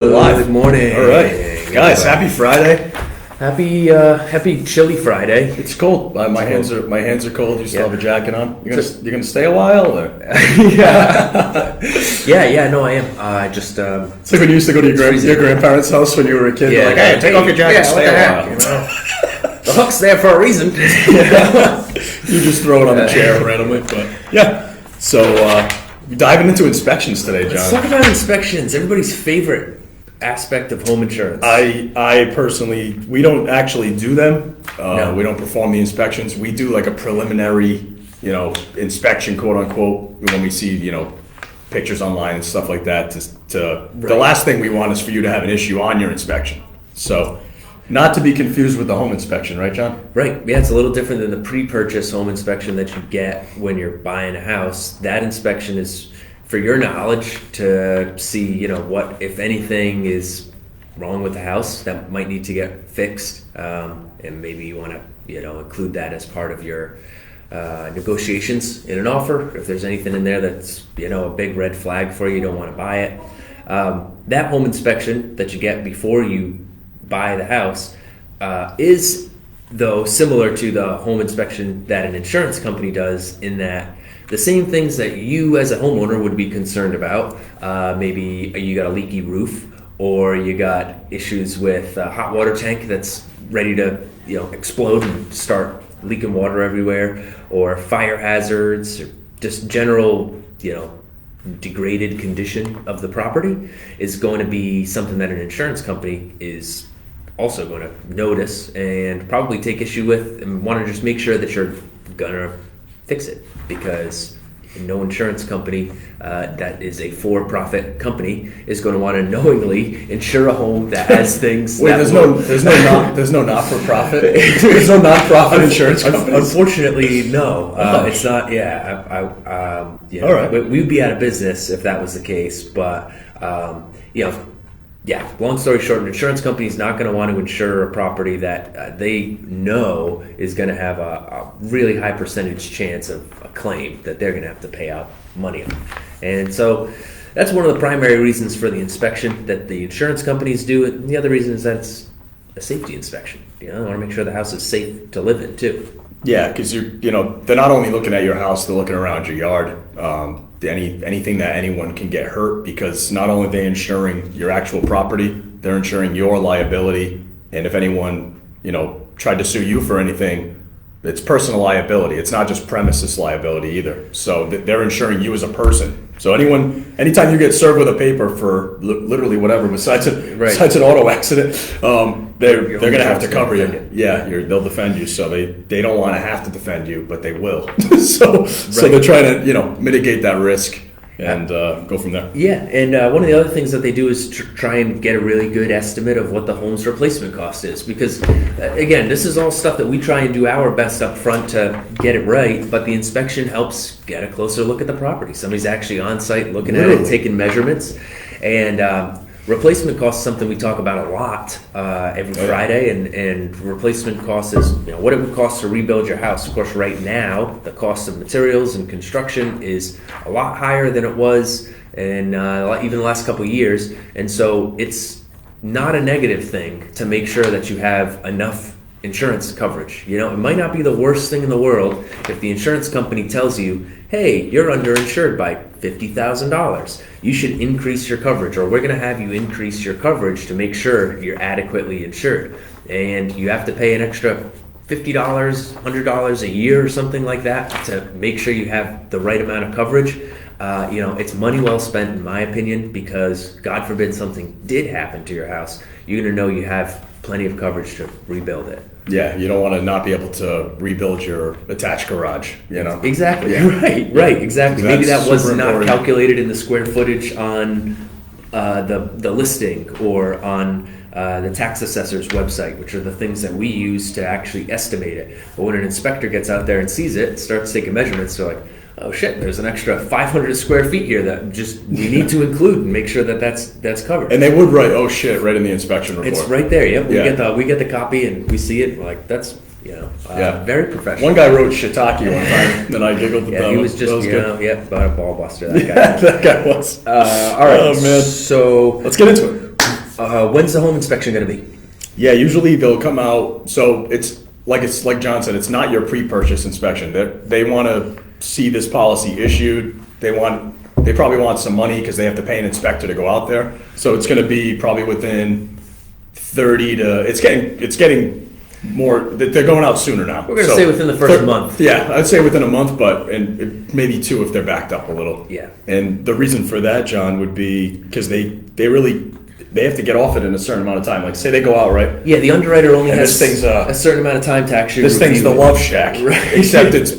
Live. Good morning. All right, guys. Happy Friday. Happy chilly Friday. It's cold. My hands are cold. You still have a jacket on. You're gonna stay a while, or? yeah. No, I am. I just. It's like when you used to go to your grandparents' house when you were a kid. Yeah, They're like, hey, take off your jacket, stay a while. You know, the hook's there for a reason. You just throw it on the chair randomly, but yeah. So diving into inspections today, John. Let's talk about inspections. Everybody's favorite aspect of home insurance. I personally, we don't actually do them. No. We don't perform the inspections. We do like a preliminary, inspection, quote unquote, when we see, pictures online and stuff like that. The last thing we want is for you to have an issue on your inspection. So, not to be confused with the home inspection, right, John? Right. Yeah, it's a little different than the pre-purchase home inspection that you get when you're buying a house. That inspection is for your knowledge to see, what, if anything, is wrong with the house that might need to get fixed, and maybe you want to, include that as part of your negotiations in an offer. If there's anything in there that's, a big red flag for you, don't want to buy it. That home inspection that you get before you buy the house is, though, similar to the home inspection that an insurance company does, in that the same things that you as a homeowner would be concerned about, maybe you got a leaky roof, or you got issues with a hot water tank that's ready to explode and start leaking water everywhere, or fire hazards, or just general degraded condition of the property, is going to be something that an insurance company is also going to notice and probably take issue with, and want to just make sure that you're gonna fix it, because no insurance company that is a for-profit company is going to want to knowingly insure a home that has things. Wait, there's no not-for-profit. There's no not-profit insurance company. Unfortunately, no. It's not. Yeah, all right. We'd be out of business if that was the case. But yeah, long story short, an insurance company is not going to want to insure a property that they know is going to have a really high percentage chance of a claim that they're going to have to pay out money on. And so that's one of the primary reasons for the inspection that the insurance companies do. And the other reason is that it's a safety inspection. I want to make sure the house is safe to live in too. Yeah, because they're not only looking at your house, they're looking around your yard. Anything that anyone can get hurt, because not only are they insuring your actual property, they're insuring your liability. And if anyone, tried to sue you for anything, it's personal liability. It's not just premises liability either. So they're insuring you as a person. So anytime you get served with a paper for literally whatever besides an auto accident, they're going to have to cover you. Yeah, they'll defend you. So they don't want to have to defend you, but they will. So they're trying to mitigate that risk and go from there. Yeah, and one of the other things that they do is try and get a really good estimate of what the home's replacement cost is, because again, this is all stuff that we try and do our best up front to get it right, but the inspection helps get a closer look at the property. Somebody's actually on site looking at it, taking measurements, and replacement cost is something we talk about a lot every Friday, and replacement cost is what it would cost to rebuild your house. Of course, right now, the cost of materials and construction is a lot higher than it was in even the last couple of years, and so it's not a negative thing to make sure that you have enough insurance coverage. It might not be the worst thing in the world if the insurance company tells you, hey, you're underinsured by $50,000. You should increase your coverage, or we're going to have you increase your coverage to make sure you're adequately insured. And you have to pay an extra $50, $100 a year or something like that to make sure you have the right amount of coverage. It's money well spent, in my opinion, because God forbid something did happen to your house, you're going to know you have plenty of coverage to rebuild it. Yeah, you don't want to not be able to rebuild your attached garage, Exactly. Yeah. Right, exactly. Maybe that was not important. calculated in the square footage on the listing, or on the tax assessor's website, which are the things that we use to actually estimate it. But when an inspector gets out there and sees it, starts taking measurements, they're like, oh shit, there's an extra 500 square feet here that we need to include and make sure that that's covered. And they would write, oh shit, right in the inspection report. It's right there. Yep. We get the copy and we see it. We're like, that's very professional. One guy wrote shiitake one time, and I giggled at that. He was just about a ball buster. That guy. That guy was. All right. Oh man. So let's get into it. When's the home inspection going to be? Yeah, usually they'll come out. So it's like John said, it's not your pre-purchase inspection. They want to see this policy issued. They probably want some money because they have to pay an inspector to go out there. So it's going to be probably within 30 to. It's getting more. They're going out sooner now. We're going to say within the first month. Yeah, I'd say within a month, and maybe 2 if they're backed up a little. Yeah. And the reason for that, John, would be because they have to get off it in a certain amount of time. Like, say they go out, right? Yeah, the underwriter only And has this thing's, a certain amount of time to actually This thing's the review love shack, Right. except it's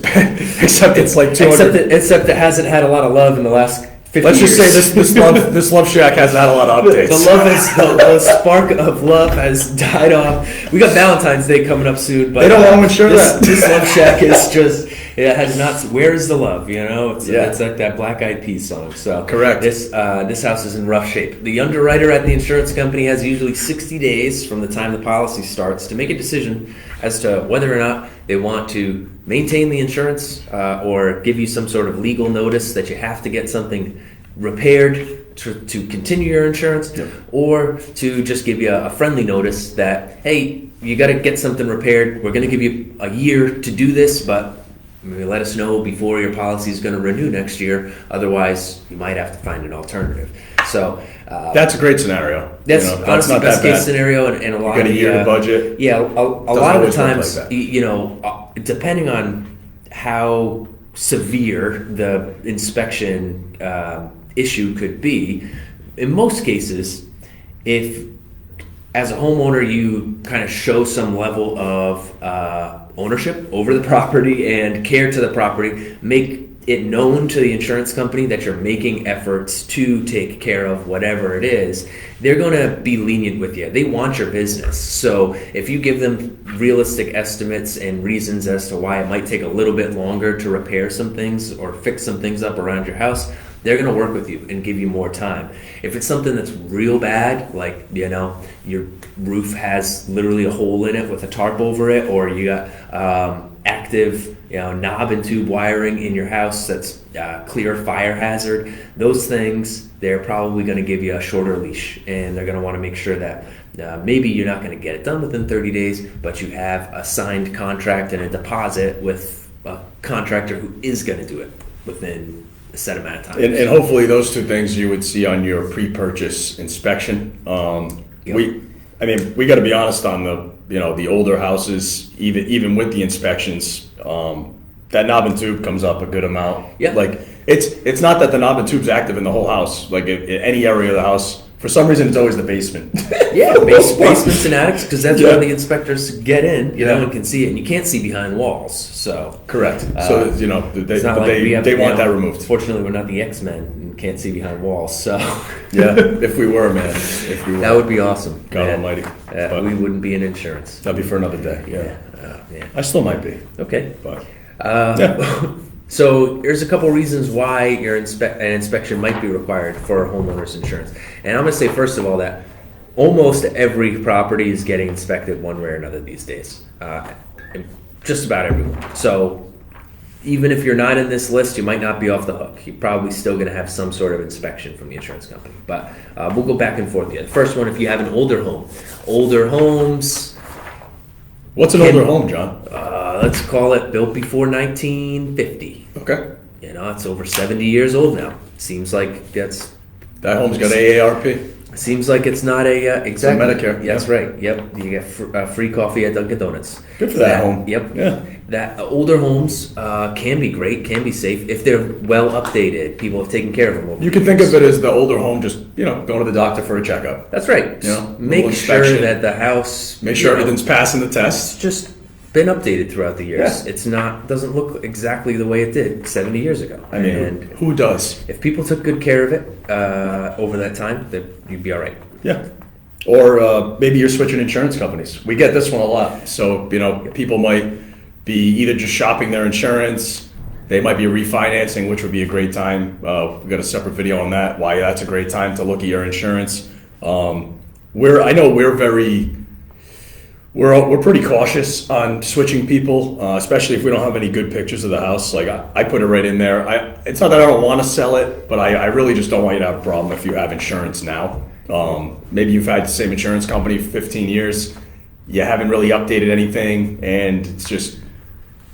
like 200. Except it hasn't had a lot of love in the last 50 Let's years. just say this love shack hasn't had a lot of updates. The spark of love has died off. We got Valentine's Day coming up soon, but They don't want to insure that. This love shack is just has not. Where is the love? You know, it's like that Black Eyed Peas song. So Correct. This house is in rough shape. The underwriter at the insurance company has usually 60 days from the time the policy starts to make a decision as to whether or not they want to maintain the insurance or give you some sort of legal notice that you have to get something repaired to continue your insurance, or to just give you a friendly notice that, hey, you got to get something repaired. We're going to give you a year to do this, but maybe let us know before your policy is going to renew next year. Otherwise, you might have to find an alternative. So That's a great scenario. That's honestly not best that case bad. scenario, and a lot You got a of year to budget. Yeah, a lot of the always work times, like that. depending on how severe the inspection issue could be, in most cases, if as a homeowner you kind of show some level of ownership over the property and care to the property, make it known to the insurance company that you're making efforts to take care of whatever it is, they're going to be lenient with you. They want your business. So if you give them realistic estimates and reasons as to why it might take a little bit longer to repair some things or fix some things up around your house, they're going to work with you and give you more time. If it's something that's real bad, like, your roof has literally a hole in it with a tarp over it, or you got active knob and tube wiring in your house that's clear fire hazard, those things, they're probably going to give you a shorter leash, and they're going to want to make sure that maybe you're not going to get it done within 30 days, but you have a signed contract and a deposit with a contractor who is going to do it within a set amount of time. And hopefully those two things you would see on your pre-purchase inspection. We got to be honest on the older houses, even with the inspections, that knob and tube comes up a good amount. Yeah. Like it's not that the knob and tube's active in the whole house. Like in any area of the house, for some reason it's always the basement. Yeah, basements and attics, because that's where the inspectors get in, and can see it, and you can't see behind walls. So correct. So they want that removed. Fortunately, we're not the X-Men and can't see behind walls. So yeah, if we were, man, if we were, that would be awesome. God man. Almighty. We wouldn't be in insurance. That'd be for another day. Yeah. I still might be. Okay. But So there's a couple reasons why an inspection might be required for a homeowner's insurance. And I'm going to say, first of all, that almost every property is getting inspected one way or another these days. Just about everyone. So even if you're not in this list, you might not be off the hook. You're probably still going to have some sort of inspection from the insurance company. But we'll go back and forth here. The first one, if you have an older home. Older homes... What's an older home, John? Let's call it built before 1950. Okay. It's over 70 years old now. Seems like that home's got AARP. Seems like it's not a exactly. Medicare. That's right. Yep. You get free coffee at Dunkin' Donuts. Good for that home. Yep. Yeah. That older homes can be great, can be safe if they're well updated. People have taken care of them. You can think of it as the older home, just going to the doctor for a checkup. That's right. Make sure that the house. Make sure everything's passing the test. It's just been updated throughout the years. Yeah. It's doesn't look exactly the way it did 70 years ago. I mean, and who does? if people took good care of it over that time, then you'd be all right. Yeah. Or maybe you're switching insurance companies. We get this one a lot. So, people might be either just shopping their insurance. They might be refinancing, which would be a great time. We've got a separate video on that, why that's a great time to look at your insurance. We're pretty cautious on switching people, especially if we don't have any good pictures of the house. Like I put it right in there. It's not that I don't want to sell it, but I really just don't want you to have a problem if you have insurance now. Maybe you've had the same insurance company for 15 years. You haven't really updated anything, and it's just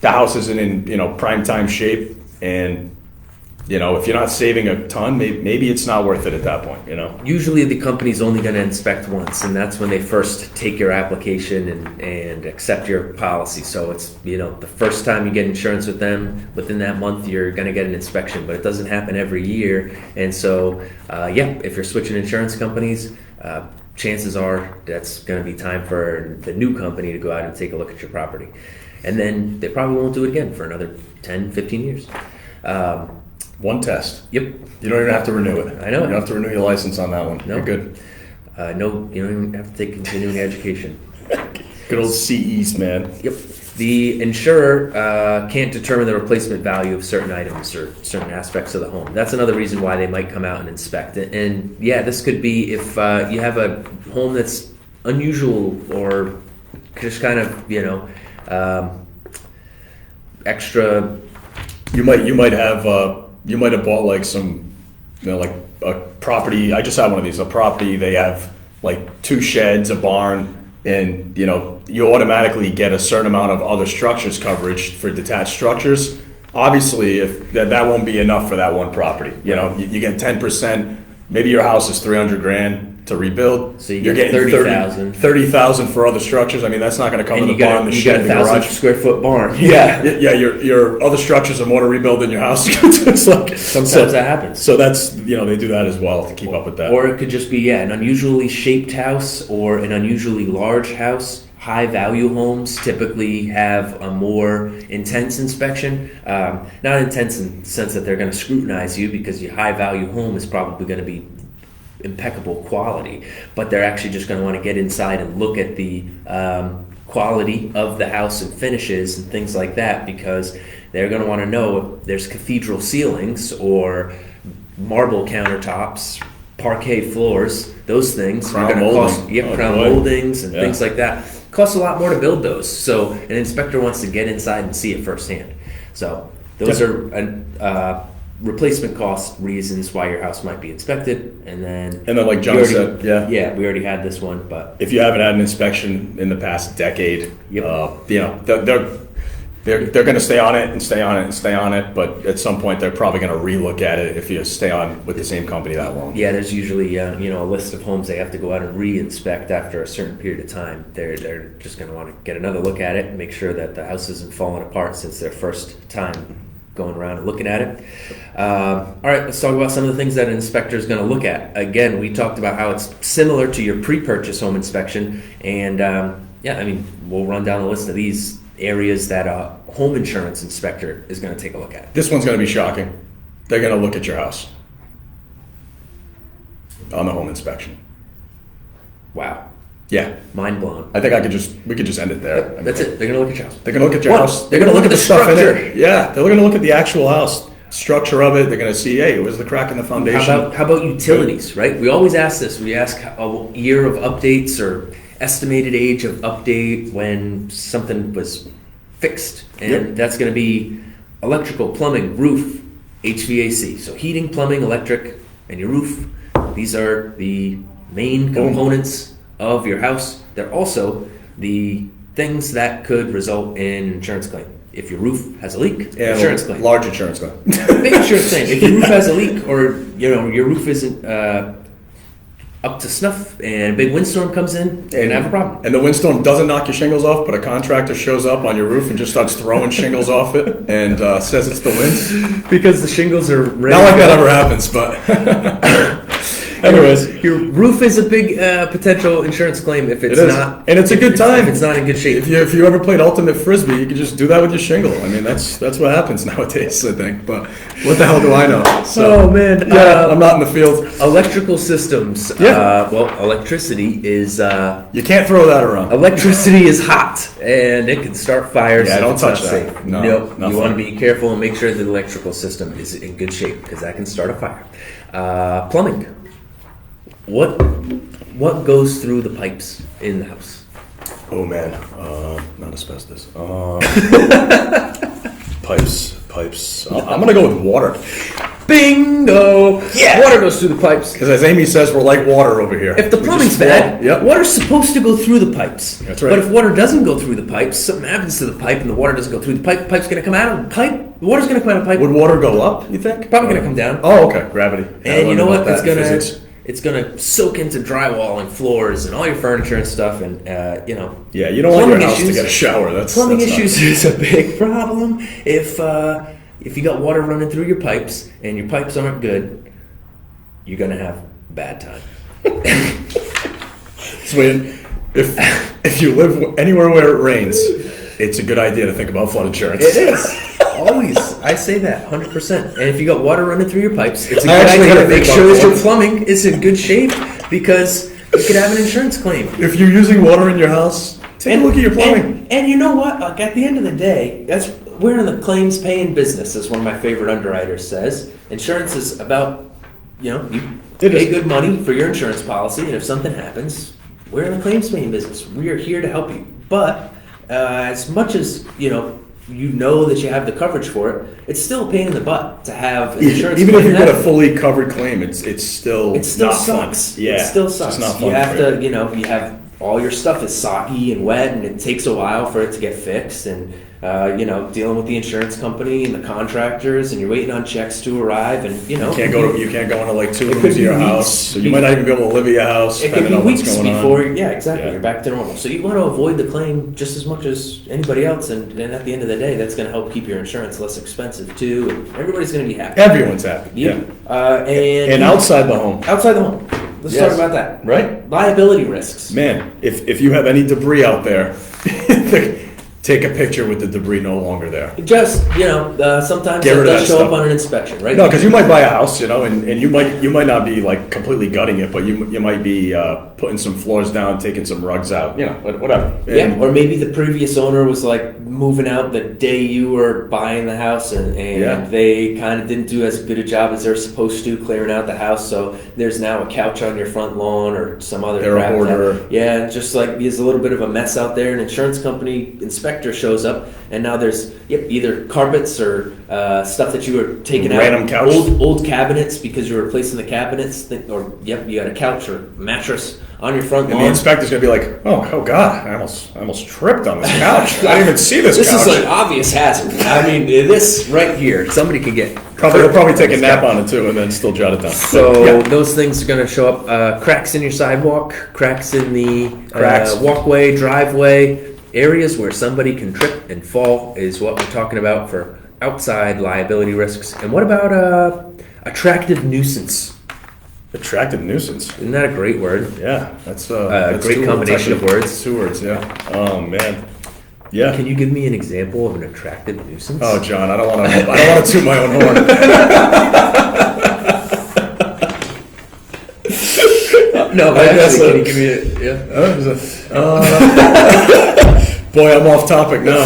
the house isn't in prime time shape. And if you're not saving a ton, maybe it's not worth it at that point. Usually the company's only going to inspect once, and that's when they first take your application and accept your policy. So it's, the first time you get insurance with them, within that month, you're going to get an inspection, but it doesn't happen every year. And so, if you're switching insurance companies, chances are that's going to be time for the new company to go out and take a look at your property. And then they probably won't do it again for another 10, 15 years. One test. Yep. You don't even have to renew it. I know. You don't have to renew your license on that one. No. You're good. No, you don't even have to take continuing education. Good old CEs, man. Yep. The insurer can't determine the replacement value of certain items or certain aspects of the home. That's another reason why they might come out and inspect it. And this could be if you have a home that's unusual or just kind of, extra. You might have bought like some, like a property. I just had one of these. A property, they have like 2 sheds, a barn, and you automatically get a certain amount of other structures coverage for detached structures. Obviously, if that won't be enough for that one property. You get 10%. Maybe your house is $300,000 to rebuild. So you're getting 30,000. 30,000 for other structures. I mean, that's not going to cover the barn, the you shed, got the a 1,000 garage. square foot barn. Yeah. Your other structures are more to rebuild than your house. It's like sometimes that happens. So that's they do that as well to keep up with that. Or it could just be an unusually shaped house or an unusually large house. High value homes typically have a more intense inspection. Not intense in the sense that they're going to scrutinize you, because your high value home is probably going to be impeccable quality, but they're actually just going to want to get inside and look at the quality of the house and finishes and things like that, because they're going to want to know if there's cathedral ceilings or marble countertops, parquet floors. Those things are going to cost crown moldings and things like that. Costs a lot more to build those, so an inspector wants to get inside and see it firsthand. So those are replacement cost reasons why your house might be inspected. And then like John said, we already had this one, but if you haven't had an inspection in the past decade, they're going to stay on it and stay on it and stay on it, but at some point they're probably going to relook at it if you stay on with the same company that long. Yeah, there's usually a list of homes they have to go out and re-inspect after a certain period of time. They're just going to want to get another look at it and make sure that the house isn't falling apart since their first time going around and looking at it. All right, let's talk about some of the things that an inspector is going to look at. Again, we talked about how it's similar to your pre-purchase home inspection, and we'll run down the list of these areas that a home insurance inspector is going to take a look at. This one's going to be shocking. They're going to look at your house on the home inspection. Wow. Yeah. Mind blown. I think we could just end it there. That's it. They're going to look at your house. They're going to look at your house. They're going to look at the stuff in structure. it. Yeah. They're going to look at the actual house structure of it. They're going to see, hey, was the crack in the foundation? How about utilities, right? We always ask this. We ask a year of updates or estimated age of update when something was fixed. And that's going to be electrical, plumbing, roof, HVAC. So heating, plumbing, electric, and your roof. These are the main components of your house. They're also the things that could result in insurance claim. If your roof has a leak, insurance claim. Large insurance claim. Big insurance claim. If your roof has a leak, or your roof isn't up to snuff, and a big windstorm comes in, you're gonna have a problem. And the windstorm doesn't knock your shingles off, but a contractor shows up on your roof and just starts throwing shingles off it and says it's the wind. Because the shingles are ready. Not like that ever happens, but anyways, your roof is a big potential insurance claim if it's not. And it's a good time. If it's not in good shape. If you ever played ultimate frisbee, you can just do that with your shingle. I mean, that's what happens nowadays, I think. But what the hell do I know? Oh man, I'm not in the field. Electrical systems. Yeah. Electricity is. You can't throw that around. Electricity is hot, and it can start fires. Yeah, don't touch that. Safe. No, nope. nothing. You want to be careful and make sure the electrical system is in good shape, because that can start a fire. Plumbing. What goes through the pipes in the house? Oh man, not asbestos. Pipes. I'm gonna go with water. Bingo! Yeah. Water goes through the pipes. Because as Amy says, we're like water over here. If the We plumbing's just bad, flow. Yep. water's supposed to go through the pipes. That's right. But if water doesn't go through the pipes, something happens to the pipe and the water doesn't go through the pipe's going to come out of the pipe. The water's going to come out of the pipe. Would water go up, you think? Probably going to come down. Oh, okay. Gravity. Yeah, I And you learned know about what? that in physics. It's gonna soak into drywall and floors and all your furniture and stuff, and Yeah, you don't want your plumbing house to issues- get a shower. That's plumbing that's not- issues is a big problem. If you got water running through your pipes and your pipes aren't good, you're gonna have a bad time. So if you live anywhere where it rains, it's a good idea to think about flood insurance. It is. Always. I say that 100%. And if you got water running through your pipes, it's a I good actually idea had to to make think sure about that your floods. plumbing is in good shape, because you could have an insurance claim. If you're using water in your house, take a look at your plumbing. And you know what? Like, at the end of the day, we're in the claims paying business, as one of my favorite underwriters says. Insurance is about, you It pay is. good money for your insurance policy, and if something happens, we're in the claims paying business. We are here to help you. But as much as you know that you have the coverage for it, it's still a pain in the butt to have an insurance Even if claim you've got a happen. fully covered claim, it's still It still not sucks. fun. Yeah, It still it's sucks. just not fun You have for to, you have all your stuff is soggy and wet, and it takes a while for it to get fixed. And dealing with the insurance company and the contractors, and you're waiting on checks to arrive, and You can't go into like 2 It could rooms of be your weeks. house, so you might not even be able to live at your house. it could depending be on what's weeks going on. before. Yeah, exactly. Yeah. You're back to normal. So you want to avoid the claim just as much as anybody else, and at the end of the day, that's going to help keep your insurance less expensive too, and everybody's going to be happy. Everyone's happy. Yeah. Yeah. And And outside the home, outside the home. Let's Yes. talk about that. right? Liability risks. Man, if you have any debris out there, take a picture with the debris no longer there. Just sometimes Get it rid of does that show stuff. up on an inspection, right? No, because you might buy a house, and you might not be like completely gutting it, but you might be putting some floors down, taking some rugs out, whatever. Yeah, And- or maybe the previous owner was like moving out the day you were buying the house, and Yeah. they kind of didn't do as good a job as they're supposed to clearing out the house. So there's now a couch on your front lawn or some other They're a crap. hoarder. Yeah, just like there's a little bit of a mess out there. An insurance company inspector shows up, and now there's either carpets or stuff that you were taking Random out, couch. old cabinets because you were replacing the cabinets, or you got a couch or mattress on your front And lawn. the inspector's gonna be like, oh God, I almost tripped on this couch. I didn't even see this This couch. is an obvious hazard. I mean, this right here, somebody could get He'll probably take a this nap guy. on it too, and then still jot it down. So Yeah. those things are going to show up. Cracks in your sidewalk, cracks in the Cracks. walkway, driveway, areas where somebody can trip and fall is what we're talking about for outside liability risks. And what about attractive nuisance? Attractive nuisance. Isn't that a great word? Yeah, that's great two combination words, of words. actually. 2 words, yeah. Oh man, yeah. Can you give me an example of an attractive nuisance? Oh John, I don't want to toot my own horn. No, but I guess, actually, can you give me Boy, I'm off topic now.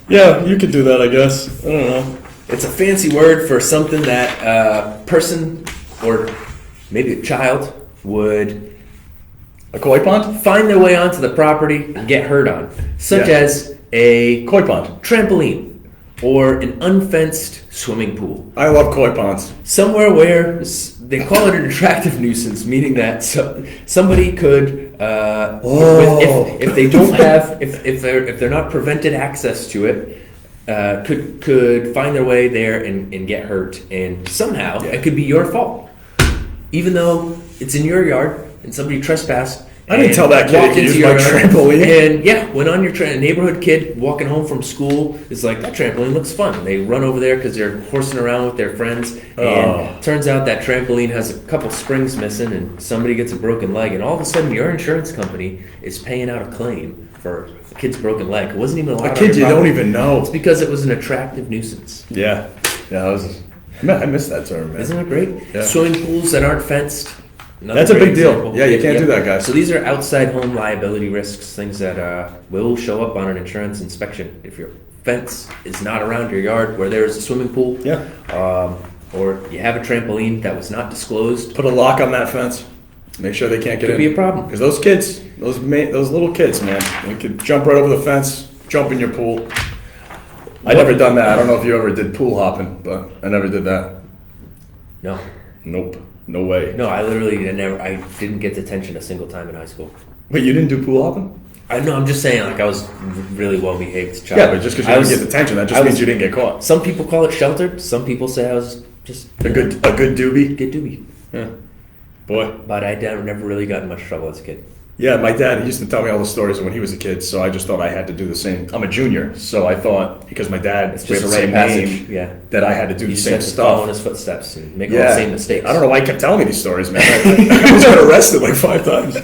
Yeah, you could do that, I guess. I don't know. It's a fancy word for something that a person or maybe a child would A koi pond? find their way onto the property and get hurt on, such Yeah. as a Koi pond. trampoline or an unfenced swimming pool. I love koi ponds. Somewhere where they call it an attractive nuisance, meaning that somebody could, if they don't have, if they're not prevented access to it, could find their way there and get hurt, and somehow Yeah. it could be your fault, even though it's in your yard and somebody trespassed. I didn't and tell that kid he walked could into use my your yard, trampoline. And went on your neighborhood kid walking home from school is like, that trampoline looks fun. They run over there because they're horsing around with their friends, and turns out that trampoline has a couple springs missing, and somebody gets a broken leg, and all of a sudden your insurance company is paying out a claim for the kid's broken leg. It wasn't even allowed A on kid your you don't property. even know. It's because it was an attractive nuisance. Yeah. I missed that term, man. Isn't it great? Yeah. Swimming pools that aren't fenced. Another That's a great big deal. example. Yeah, you can't do that, guys. So these are outside home liability risks, things that will show up on an insurance inspection. If your fence is not around your yard where there's a swimming pool, Yeah. or you have a trampoline that was not disclosed, Put a lock on that fence. Make sure they can't get could in. be a problem. Because those kids, those little kids, man, they could jump right over the fence, jump in your pool. I never done that. I don't know if you ever did pool hopping, but I never did that. No. Nope. No way. No, I didn't get detention a single time in high school. Wait, you didn't do pool hopping? I'm just saying, like, I was really well behaved child. Yeah, but just because you didn't get detention, that just means you didn't get caught. Some people call it sheltered. Some people say I was just A good doobie. good doobie. Yeah. Boy. But I never really got in much trouble as a kid. Yeah, my dad, he used to tell me all the stories when he was a kid, so I just thought I had to do the same. I'm a junior, so I thought, because my dad, It's we just have a the rite same of passage. name, Yeah. that I had to do You the just same have to follow in stuff. his footsteps and make all the same mistakes. I don't know why he kept telling me these stories, man. I was got arrested like 5 times.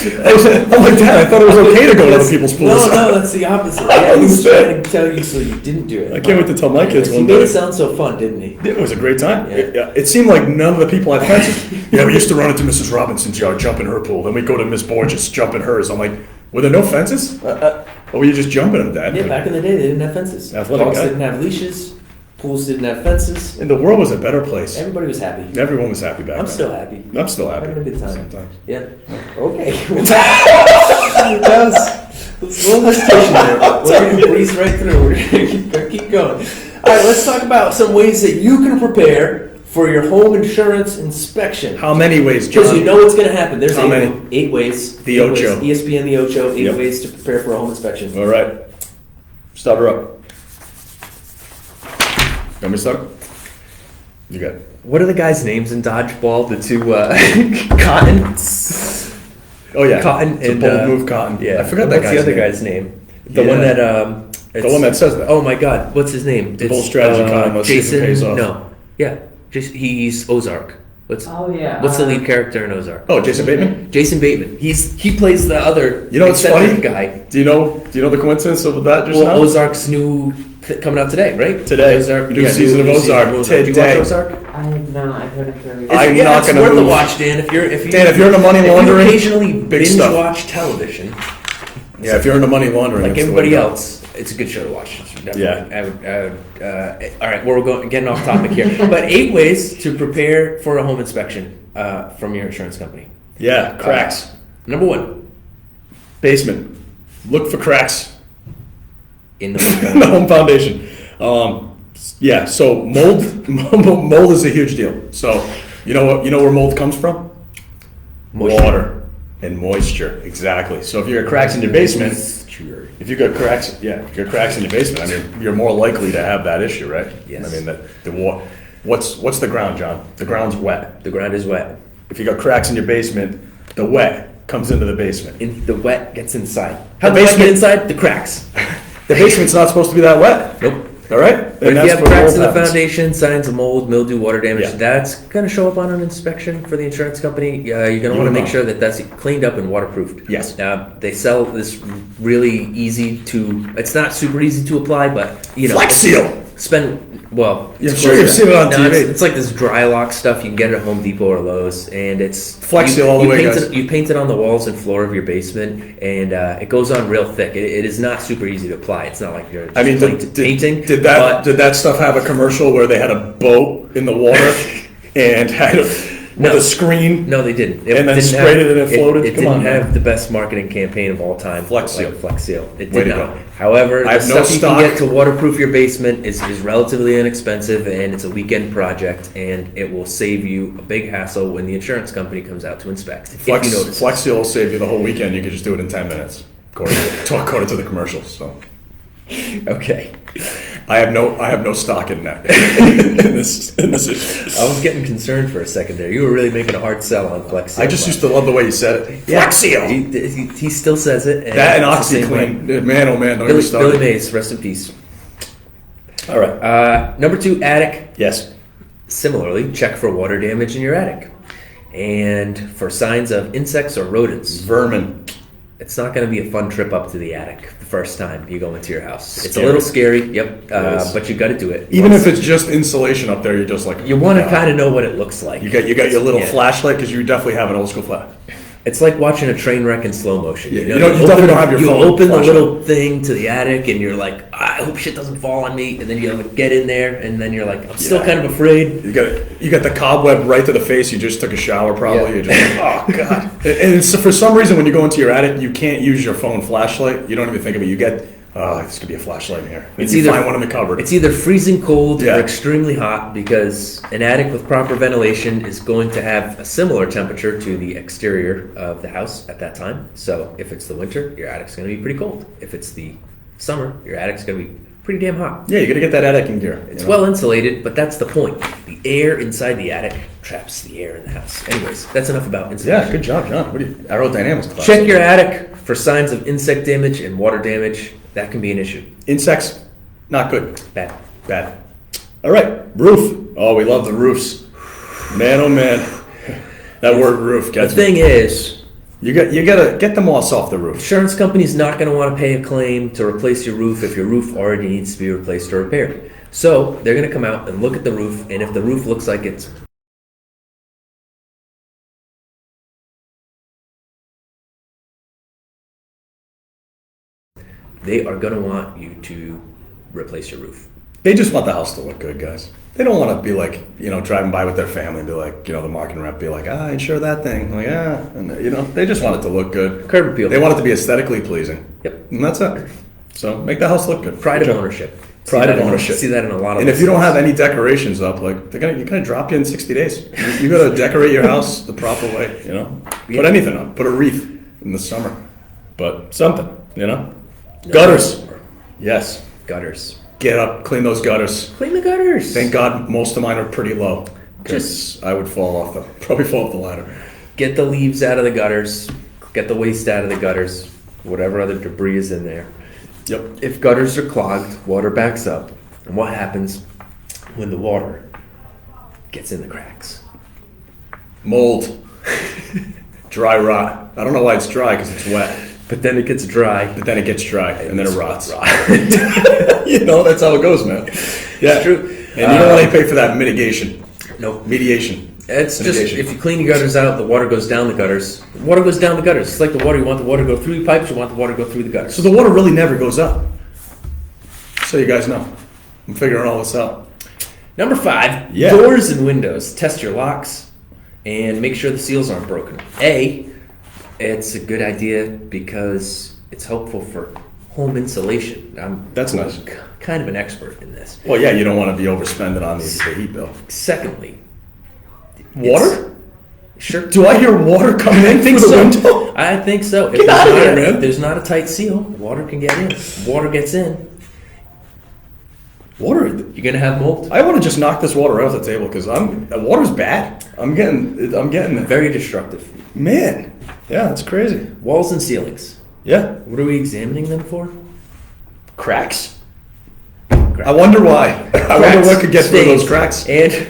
I'm like, Dad, I thought it was okay to go to other people's pools. No, that's the opposite. I Yeah, he was understand. trying to tell you so you didn't do it. I can't wait to tell my kids He one made day. it sound so fun, didn't he? It was a great time. Yeah. It seemed like none of the people had fences. Yeah, we used to run into Mrs. Robinson's yard, jump in her pool. Then we'd go to Miss Borges, jump in hers. I'm like, were there no fences? Or were you just jumping them, Dad? Yeah, back in the day, they didn't have fences. Athletic Dogs guy. didn't have leashes. Pools didn't have fences. And the world was a better place. Everybody was happy. Everyone was happy back then. I'm still happy. I'm still happy. Having a good time. Sometimes. Yeah. Okay. That was a little hesitation there. But we're going to breeze right through. We're going to keep going. All right, let's talk about some ways that you can prepare for your home insurance inspection. How many ways, John? Because you know what's going to happen. There's How many? 8 ways. The 8 ways. Ocho. ESPN The Ocho. 8 Yep. ways to prepare for a home inspection. All right. Start her up. You want me to start? You got it. What are the guys' names in dodgeball? The two Cotton. Oh, yeah. Cotton It's a and bold move, Cotton. Yeah, I forgot that What's guy's the other name. guy's name? The Yeah. one that The one that says that. Oh my God, what's his name? The bold strategy, Cotton. Let's see if it Jason. pays off. No, yeah, he's Ozark. What's the lead character in Ozark? Oh, Jason Bateman? Jason Bateman. He plays the other. You know what's eccentric funny? Guy. Do you know the coincidence of that just now? Ozark's new coming out today, right? Today. Ozark, New season of Ozark. Did you Today. watch Ozark? I have not. I've heard it very I'm Yeah, not it's gonna worth a move. watch, Dan. If you're into money laundering, you occasionally big binge stuff. watch television, Yeah, if you're into money laundering, like that's the way to everybody go. else, it's a good show to watch. Definitely. Yeah. All right, we're getting off topic here. But 8 ways to prepare for a home inspection from your insurance company. Yeah, cracks. Number 1, Basement. Look for cracks in the in the home foundation. Yeah, so mold is a huge deal. So you know where mold comes from? Moisture. Water and moisture. Exactly. So if you got cracks in your basement, if you got cracks in your basement, I mean, you're more likely to have that issue, right? Yes. I mean, what's the ground, John? The ground's wet. The ground is wet. If you got cracks in your basement, the wet comes into the basement. The wet gets inside. How The does it get basement- inside? The cracks. The basement's not supposed to be that wet. Nope. All right? But if you have where cracks mold in the happens. foundation, signs of mold, mildew, water damage, Yeah. that's going to show up on an inspection for the insurance company. You're going to want to will make know. sure that that's cleaned up and waterproofed. Yes. They sell this really easy to, it's not super easy to apply, but, Flex Seal. It's I'm sure you've close seen it on to- TV. It's like this dry lock stuff you can get at Home Depot or Lowe's, and it's Flex Seal all the way, paint guys. You paint it on the walls and floor of your basement, and it goes on real thick. It is not super easy to apply. It's not like you're just I mean, painting. did that stuff have a commercial where they had a boat in the water and had with a screen? No, they didn't. And then sprayed it and it floated? It Come didn't on, man. have the best marketing campaign of all time. Flex Seal. Like Flex Seal. It Way did to not. go. However, I the have no stuff you stock. can get to waterproof your basement is relatively inexpensive, and it's a weekend project, and it will save you a big hassle when the insurance company comes out to inspect. If you notice. Flex Seal will save you the whole weekend. You could just do it in 10 minutes, according to the commercials. So Okay. I have no stock in that in this issue. I was getting concerned for a second there. You were really making a hard sell on Flex Seal. I just used to love the way you said it. Yeah. Flex Seal. He still says it. That and it's the same way. OxyClean. Man, oh man, don't get me Billy started. Mays, rest in peace. All right. Number 2, attic. Yes. Similarly, check for water damage in your attic and for signs of insects or rodents. Vermin. It's not going to be a fun trip up to the attic the first time you go into your house. It's a Scary. little scary, yep, is. but you got to do it. Even if it's just insulation up there, you're just like You want to kind of know what it looks like. You got your little Yeah. flashlight because you definitely have an old school flash. It's like watching a train wreck in slow motion. Yeah, you definitely don't have your you phone open the flashlight. little thing to the attic, and you're like, I hope shit doesn't fall on me. And then you get in there, and then you're like, I'm still Yeah. kind of afraid. You got the cobweb right to the face. You just took a shower, probably. Yeah. You're just like, oh god. And it's, for some reason, when you go into your attic, you can't use your phone flashlight. You don't even think of it. You get This could be a flashlight in here. It's You either- find one in the cupboard. It's either freezing cold Yeah. or extremely hot, because an attic with proper ventilation is going to have a similar temperature to the exterior of the house at that time. So if it's the winter, your attic's going to be pretty cold. If it's the summer, your attic's going to be pretty damn hot. Yeah, you got to get that attic in gear. It's well insulated, but that's the point. The air inside the attic traps the air in the house. Anyways, that's enough about insulation. Yeah, good job, John. What do you, aerodynamics class. Check your attic for signs of insect damage and water damage. That can be an issue. Insects, not good. Bad. Bad. All right, roof. Oh, we love the roofs. Man, oh man. That word roof The gets me. thing is, You gotta get the moss off the roof. insurance company's not going to want to pay a claim to replace your roof if your roof already needs to be replaced or repaired. So they're going to come out and look at the roof, and if the roof looks like it's they are going to want you to replace your roof. They just want the house to look good, guys. They don't want to be like, driving by with their family and be like, the marketing rep be like, insure that thing. Like, and they just want it to look good. Curb appeal. They want it to be aesthetically pleasing. Yep. And that's it. So make the house look good. Pride Good of job. ownership. Pride of ownership. See that in a lot of And if you don't have any decorations up, like you're gonna drop you in 60 days. You gotta decorate your house the proper way, Put anything up. Put a wreath in the summer. But something, Gutters. Yes. Gutters. Get up, clean those gutters. Clean the gutters. Thank God most of mine are pretty low. Just- Because I would probably fall off the ladder. Get the leaves out of the gutters. Get the waste out of the gutters. Whatever other debris is in there. Yep. If gutters are clogged, water backs up. And what happens when the water gets in the cracks? Mold. Dry rot. I don't know why it's dry because it's wet. But then it gets dry. But then it gets dry and then it rots. That's how it goes, man. Yeah. It's true. And you don't want to pay for that mitigation. Nope. Mediation. It's just, Mitigation. if you clean your gutters out, the water goes down the gutters. The water goes down the gutters. It's like the water. You want the water to go through the pipes, you want the water to go through the gutters. So the water really never goes up. So you guys know. I'm figuring all this out. Number 5, Yeah. doors and windows. Test your locks and make sure the seals aren't broken. It's a good idea because it's helpful for home insulation. That's nice. Kind of an expert in this. Well, yeah, you don't want to be overspending on the heat bill. Secondly, Water? sure. Do I hear water coming in through the window? I think so. If Get there's outta not here, a- man. If there's not a tight seal, water can get in. Water gets in, Water? you're gonna have mold. I want to just knock this water off the table because water's bad. I'm getting Very destructive. man. Yeah, it's crazy. Walls and ceilings. Yeah, What are we examining them for? cracks. I wonder why. I wonder what could get through those cracks. And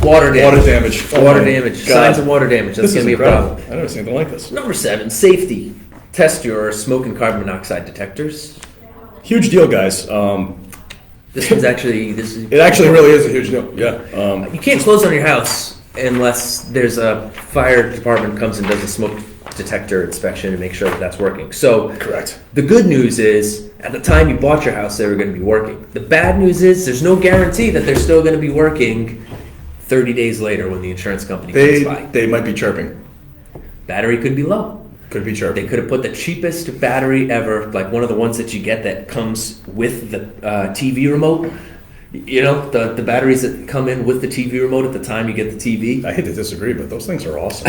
water damage. Water damage. Oh Water my damage. God. Signs of water damage. That's This going is to be a incredible. problem. I never seen anything like this. Number 7, safety. Test your smoke and carbon monoxide detectors. Huge deal, guys. This one's actually It actually really is a huge deal. Yeah. You can't close on your house unless there's a fire department comes and does a smoke detector inspection and make sure that that's working. So Correct. the good news is, at the time you bought your house, they were going to be working. The bad news is, there's no guarantee that they're still going to be working 30 days later when the insurance company comes by. They might be chirping. Battery could be low. Could be They chirping. could have put the cheapest battery ever, like one of the ones that you get that comes with the TV remote. The batteries that come in with the TV remote at the time you get the TV. I hate to disagree, but those things are awesome.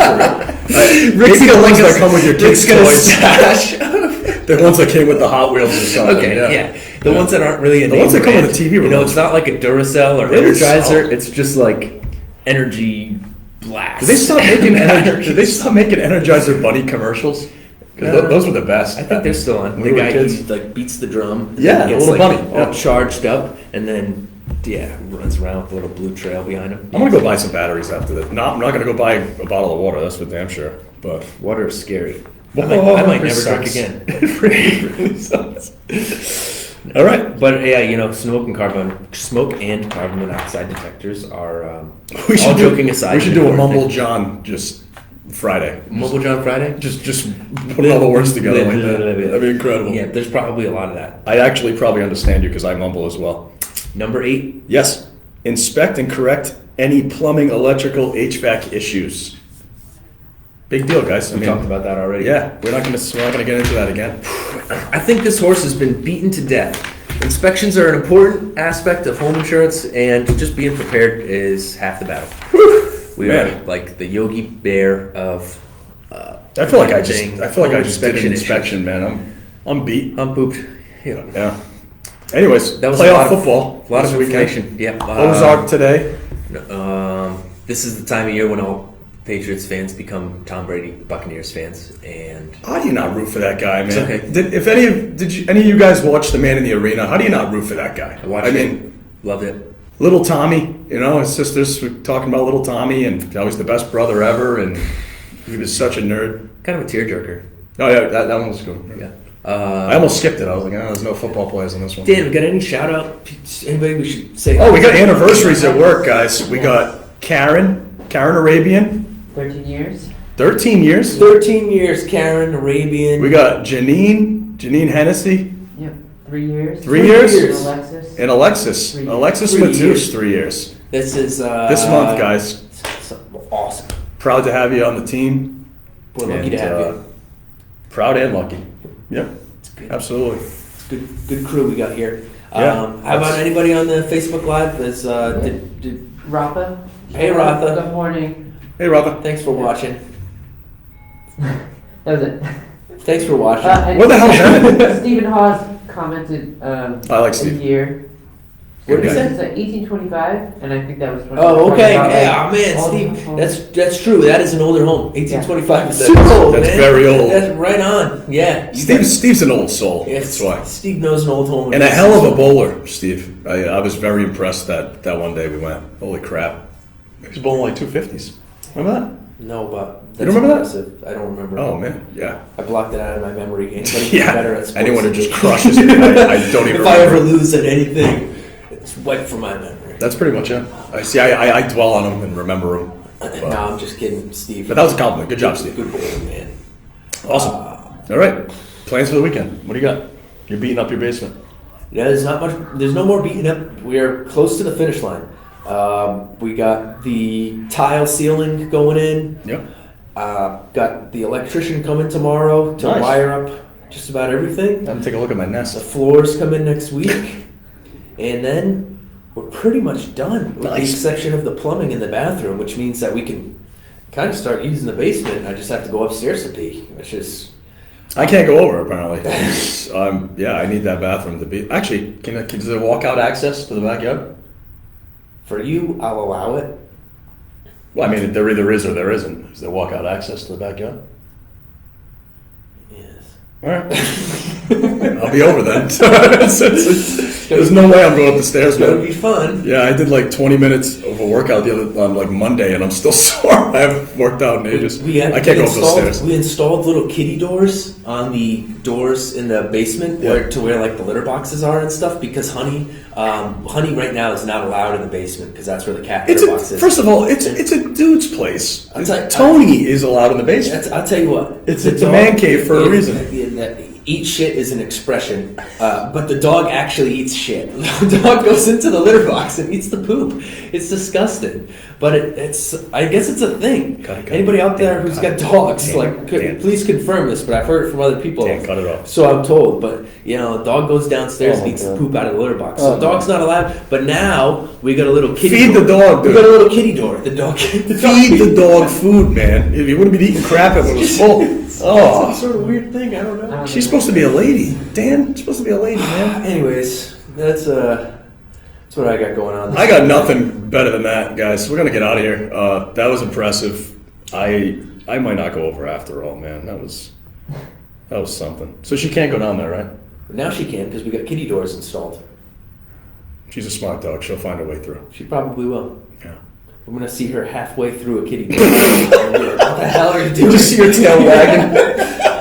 Rick's Maybe the gonna ones like that come with your kids' Rick's gonna toys. stash. The ones that came with the Hot Wheels or something. Okay, yeah. The ones that aren't really a The name ones that come with brand. a TV remote. It's not like a Duracell or It is Energizer. solid. It's just like Energy Blast. Did they stop making Energizer Bunny commercials? Because those were the best. I think they're still on. When The we were guy kids. who like beats the drum. And Yeah, then the gets, little bunny, all yeah. charged up, and then runs around with a little blue trail behind him. I'm gonna go buy some batteries after this. No, I'm not gonna go buy a bottle of water. That's for damn sure. But Water is scary. Whoa, I might it never drink sucks. again. It really sucks. All right. But yeah, smoke and carbon monoxide detectors are. All do, joking aside, we should do a important Mumble thing. John just Friday. Mumble John Friday. Just put all the words together like that. That'd be incredible. Yeah, there's probably a lot of that. I actually probably understand you because I mumble as well. Number 8, Yes. Inspect and correct any plumbing, electrical, HVAC issues Big deal, guys. We talked about that already. Yeah, we're not gonna get into that again. I think this horse has been beaten to death. Inspections are an important aspect of home insurance, and just being prepared is half the battle. We are Man. like the Yogi Bear of. I feel like I just did an inspection inspection, man. I'm beat. I'm pooped. Yeah. Yeah. Anyways, That was playoff football. A lot this of weekend. information. Yeah. Ozark today. This is the time of year when all Patriots fans become Tom Brady Buccaneers fans, and How do you not root for that guy, man? It's okay. If any of you guys watch The Man in the Arena, how do you not root for that guy? I watched it. Loved it. Little Tommy, his sisters were talking about little Tommy, and how he's the best brother ever, and he was such a nerd. Kind of a tearjerker. Oh yeah, that one was good. Yeah. I almost skipped it. I was like, there's no football players in this one. Dan, we got any shout out? Anybody we should say? Oh, we got anniversaries at work, guys. We got Karen Arabian, 13 years. 13 years. 13 years, Karen Arabian. We got Janine Hennessy, Yep. 3 years. 3 years. And Alexis. And Alexis. 3 years. Alexis 3 Matus, years. 3 years. This is This month, guys. Awesome. Proud to have you on the team. We're lucky And, to have you. Proud and lucky. Yep, It's good. absolutely. Good crew we got here. Yeah, How about anybody on the Facebook Live? Did Rotha. Hey, Rotha. Good morning. Hey, Rotha. Thanks for watching. That was it. Thanks for watching. And What the hell is that? Stephen Hawes commented I like a Steve. year. What did he Okay. say? It's like 1825, and I think that was. Oh, okay. about, Hey, like, man, all Steve, the homes. that's true. That is an older home. 1825 is super old. That's man. very old. That's right on. Yeah. Steve's an old soul. Yes, That's why. Steve knows an old home. And a hell of a bowler, Steve. I was very impressed that one day we went. Holy crap. He was bowling like 250s. Remember No, but You don't remember that? impressive. I don't remember. that? Oh, man. Yeah. I blocked it out of my memory. Anybody who's better at sports Anyone who than just me. crushes me, I don't even If I ever remember. lose at anything, it's wiped from my memory. That's pretty much it. I dwell on them and remember them. No, I'm just kidding, Steve. But that was a compliment. Good job, Steve. Good boy, man. Awesome. All right. Plans for the weekend. What do you got? You're beating up your basement. Yeah, there's not much. There's no more beating up. We're close to the finish line. We got the tile ceiling going in. Yep. Got the electrician coming tomorrow to Nice. wire up just about everything. Time to take a look at my The nest. floors come in next week, and then we're pretty much done with the Nice. exception of the plumbing in the bathroom, which means that we can kind of start using the basement. I just have to go upstairs to pee, which is I can't go over apparently. Yeah, I need that bathroom to be. Actually, is there walkout access to the backyard? for you. I'll allow it. Well, I mean, there either is or there isn't. Is there walkout access to the backyard? Yes. All right. I'll be over then. There's no way I'm going up the stairs, It's gonna man. be fun. Yeah, I did like 20 minutes of a workout on like Monday, and I'm still sore. I haven't worked out in ages. I can't go up those stairs. We installed little kitty doors on the doors in the basement where like the litter boxes are and stuff because Honey right now is not allowed in the basement because that's where the cat litter box is. First of all, it's a dude's place. I'll tell you- Tony is allowed in the basement. I'll tell you what. It's The a dog- man cave for a reason. Eat shit is an expression, but the dog actually eats shit. The dog goes into the litter box and eats the poop. It's disgusting, but it's. I guess it's a thing. Cut it. Anybody out there who's got dogs, Dan, Dan. please confirm this. But I've heard it from other people. Dan, cut it off. So I'm told, but the dog goes downstairs Oh, and eats the God. poop out of the litter box. Oh, So the dog's not allowed. But now we got a little kitty. Feed door. the dog, We dude. got a little kitty door. The dog. Feed the dog food, man. He wouldn't be eating crap if it was full. Some Oh, sort of weird thing. I don't know. she's supposed to be a lady. Dan, she's supposed to be a lady, man. Anyways, that's what I got going on. I got nothing better than that, guys. We're gonna get out of here. That was impressive. I might not go over after all, man. That was something. So she can't go down there, right? Now she can because we got kitty doors installed. She's a smart dog. She'll find her way through. She probably will. Yeah. I'm gonna see her halfway through a kitty door. What the hell are you doing? Just see her tail wagging.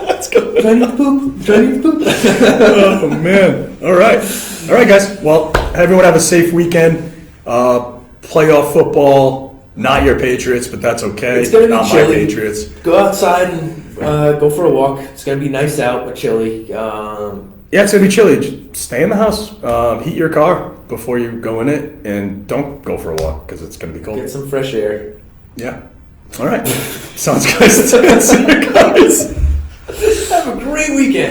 Let's go. Do I need to poop? Do I need to poop? Oh man! All right, guys. Well, everyone have a safe weekend. Playoff football. Not your Patriots, but that's okay. It's gonna be not chilly. my Patriots. Go outside and go for a walk. It's gonna be nice out but chilly. Yeah, it's gonna be chilly. Just stay in the house. Heat your car before you go in it, and don't go for a walk because it's gonna be cold. Get some fresh air. Yeah. All right. Sounds good. See you guys. Have a great weekend.